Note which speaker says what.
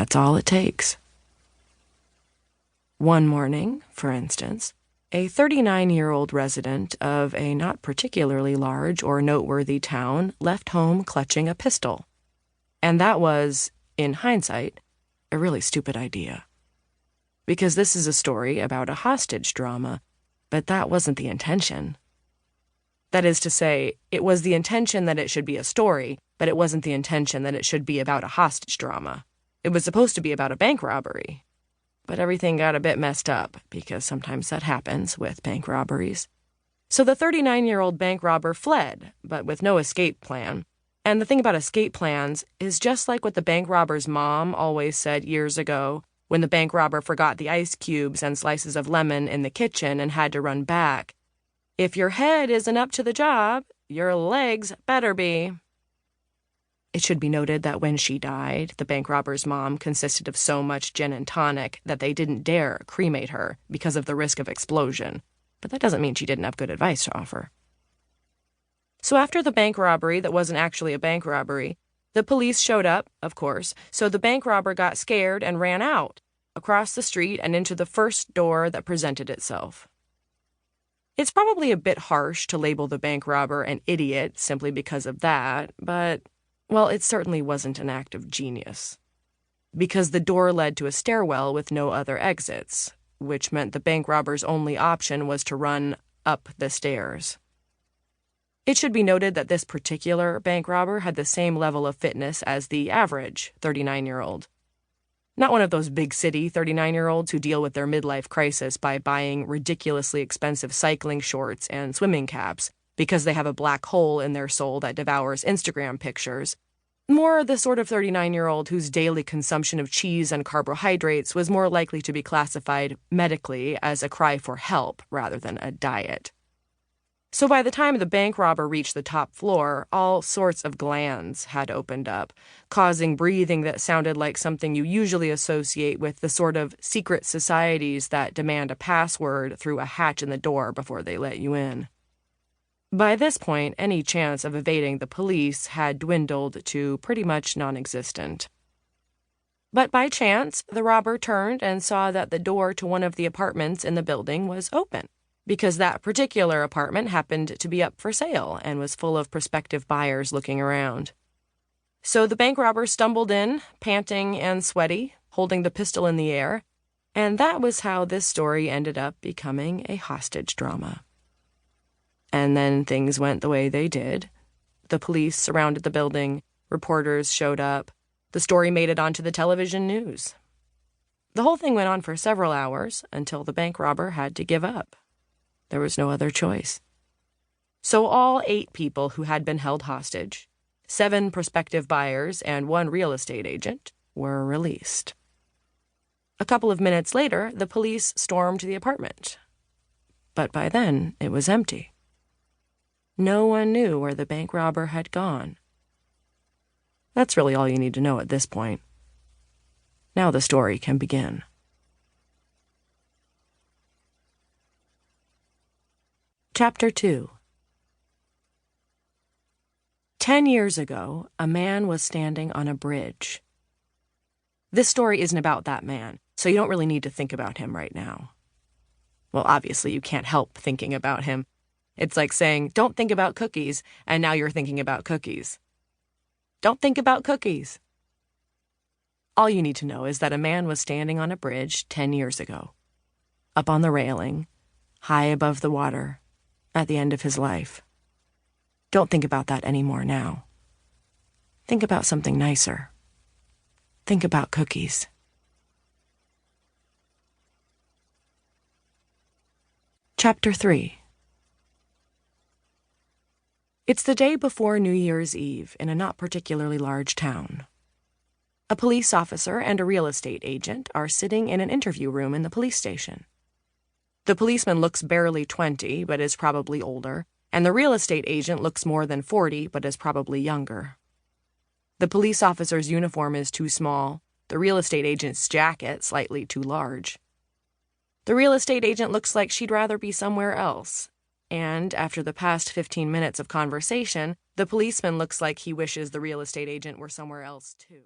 Speaker 1: That's all it takes. One morning, for instance, a 39-year-old resident of a not particularly large or noteworthy town left home clutching a pistol. And that was, in hindsight, a really stupid idea. Because this is a story about a hostage drama, but that wasn't the intention. That is to say, it was the intention that it should be a story, but it wasn't the intention that it should be about a hostage drama. It was supposed to be about a bank robbery. But everything got a bit messed up, because sometimes that happens with bank robberies. So the 39-year-old bank robber fled, but with no escape plan. And the thing about escape plans is just like what the bank robber's mom always said years ago, when the bank robber forgot the ice cubes and slices of lemon in the kitchen and had to run back. If your head isn't up to the job, your legs better be. It should be noted that when she died, the bank robber's mom consisted of so much gin and tonic that they didn't dare cremate her because of the risk of explosion. But that doesn't mean she didn't have good advice to offer. So after the bank robbery that wasn't actually a bank robbery, the police showed up, of course, so the bank robber got scared and ran out, across the street and into the first door that presented itself. It's probably a bit harsh to label the bank robber an idiot simply because of that, but, well, it certainly wasn't an act of genius. Because the door led to a stairwell with no other exits, which meant the bank robber's only option was to run up the stairs. It should be noted that this particular bank robber had the same level of fitness as the average 39-year-old. Not one of those big city 39-year-olds who deal with their midlife crisis by buying ridiculously expensive cycling shorts and swimming caps because they have a black hole in their soul that devours Instagram pictures. More the sort of 39-year-old whose daily consumption of cheese and carbohydrates was more likely to be classified medically as a cry for help rather than a diet. So by the time the bank robber reached the top floor, all sorts of glands had opened up, causing breathing that sounded like something you usually associate with the sort of secret societies that demand a password through a hatch in the door before they let you in. By this point, any chance of evading the police had dwindled to pretty much non-existent. But by chance, the robber turned and saw that the door to one of the apartments in the building was open, because that particular apartment happened to be up for sale and was full of prospective buyers looking around. So the bank robber stumbled in, panting and sweaty, holding the pistol in the air, and that was how this story ended up becoming a hostage drama. And then things went the way they did. The police surrounded the building, reporters showed up, the story made it onto the television news. The whole thing went on for several hours until the bank robber had to give up. There was no other choice. So all 8 people who had been held hostage, 7 prospective buyers and 1 real estate agent, were released. A couple of minutes later, the police stormed the apartment. But by then, it was empty. No one knew where the bank robber had gone. That's really all you need to know at this point. Now the story can begin. Chapter 2. 10 years ago, a man was standing on a bridge. This story isn't about that man, so you don't really need to think about him right now. Well, obviously, you can't help thinking about him. It's like saying, don't think about cookies, and now you're thinking about cookies. Don't think about cookies. All you need to know is that a man was standing on a bridge 10 years ago, up on the railing, high above the water, at the end of his life. Don't think about that anymore now. Think about something nicer. Think about cookies. Chapter 3. It's the day before New Year's Eve in a not particularly large town. A police officer and a real estate agent are sitting in an interview room in the police station. The policeman looks barely 20, but is probably older, and the real estate agent looks more than 40, but is probably younger. The police officer's uniform is too small, the real estate agent's jacket slightly too large. The real estate agent looks like she'd rather be somewhere else, and after the past 15 minutes of conversation, the policeman looks like he wishes the real estate agent were somewhere else too.